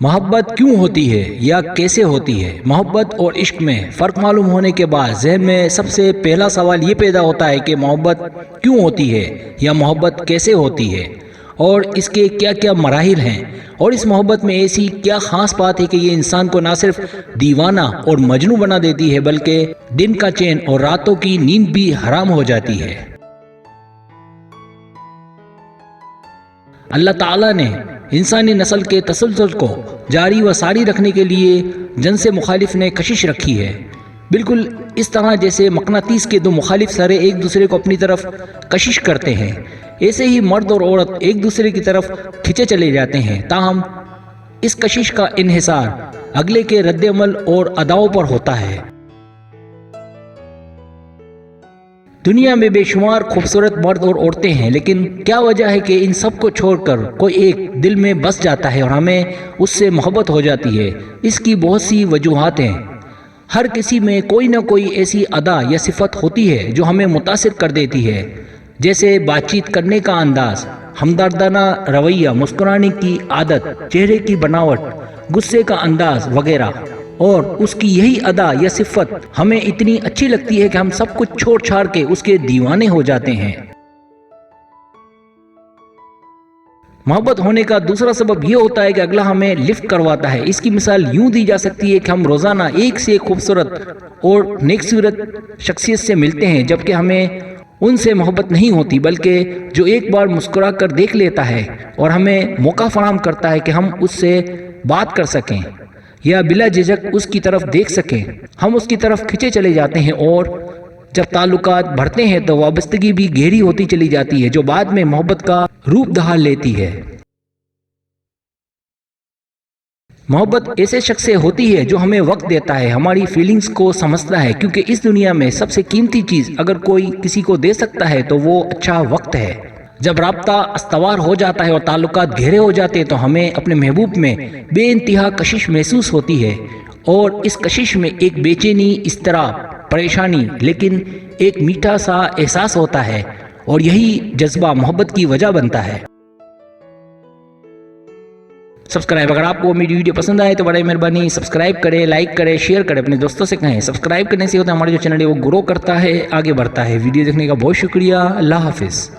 محبت کیوں ہوتی ہے یا کیسے ہوتی ہے؟ محبت اور عشق میں فرق معلوم ہونے کے بعد ذہن میں سب سے پہلا سوال یہ پیدا ہوتا ہے کہ محبت کیوں ہوتی ہے یا محبت کیسے ہوتی ہے اور اس کے کیا کیا مراحل ہیں، اور اس محبت میں ایسی کیا خاص بات ہے کہ یہ انسان کو نہ صرف دیوانہ اور مجنوں بنا دیتی ہے بلکہ دن کا چین اور راتوں کی نیند بھی حرام ہو جاتی ہے۔ اللہ تعالیٰ نے انسانی نسل کے تسلسل کو جاری و ساری رکھنے کے لیے جنس مخالف نے کشش رکھی ہے، بالکل اس طرح جیسے مقناطیس کے دو مخالف سرے ایک دوسرے کو اپنی طرف کشش کرتے ہیں، ایسے ہی مرد اور عورت ایک دوسرے کی طرف کھینچے چلے جاتے ہیں، تاہم اس کشش کا انحصار اگلے کے رد عمل اور اداؤں پر ہوتا ہے۔ دنیا میں بے شمار خوبصورت مرد اور عورتیں ہیں، لیکن کیا وجہ ہے کہ ان سب کو چھوڑ کر کوئی ایک دل میں بس جاتا ہے اور ہمیں اس سے محبت ہو جاتی ہے؟ اس کی بہت سی وجوہات ہیں۔ ہر کسی میں کوئی نہ کوئی ایسی ادا یا صفت ہوتی ہے جو ہمیں متاثر کر دیتی ہے، جیسے بات چیت کرنے کا انداز، ہمدردانہ رویہ، مسکرانے کی عادت، چہرے کی بناوٹ، غصے کا انداز وغیرہ، اور اس کی یہی ادا یا صفت ہمیں اتنی اچھی لگتی ہے کہ ہم سب کچھ چھوڑ چھاڑ کے اس کے دیوانے ہو جاتے ہیں۔ محبت ہونے کا دوسرا سبب یہ ہوتا ہے کہ اگلا ہمیں لفٹ کرواتا ہے۔ اس کی مثال یوں دی جا سکتی ہے کہ ہم روزانہ ایک سے ایک خوبصورت اور نیک صورت شخصیت سے ملتے ہیں، جبکہ ہمیں ان سے محبت نہیں ہوتی، بلکہ جو ایک بار مسکرا کر دیکھ لیتا ہے اور ہمیں موقع فراہم کرتا ہے کہ ہم اس سے بات کر سکیں یا بلا جھجک اس کی طرف دیکھ سکیں، ہم اس کی طرف کھنچے چلے جاتے ہیں، اور جب تعلقات بڑھتے ہیں تو وابستگی بھی گہری ہوتی چلی جاتی ہے، جو بعد میں محبت کا روپ دھار لیتی ہے۔ محبت ایسے شخص سے ہوتی ہے جو ہمیں وقت دیتا ہے، ہماری فیلنگز کو سمجھتا ہے، کیونکہ اس دنیا میں سب سے قیمتی چیز اگر کوئی کسی کو دے سکتا ہے تو وہ اچھا وقت ہے۔ جب رابطہ استوار ہو جاتا ہے اور تعلقات گہرے ہو جاتے ہیں تو ہمیں اپنے محبوب میں بے انتہا کشش محسوس ہوتی ہے، اور اس کشش میں ایک بے چینی، اضطراب، پریشانی، لیکن ایک میٹھا سا احساس ہوتا ہے، اور یہی جذبہ محبت کی وجہ بنتا ہے۔ سبسکرائب، اگر آپ کو میری ویڈیو پسند آئے تو بڑے مہربانی سبسکرائب کریں، لائک کریں، شیئر کریں، اپنے دوستوں سے کہیں۔ سبسکرائب کرنے سے ہوتا ہے ہمارا جو چینل ہے وہ گرو کرتا ہے، آگے بڑھتا ہے۔ ویڈیو دیکھنے کا بہت شکریہ، اللہ حافظ۔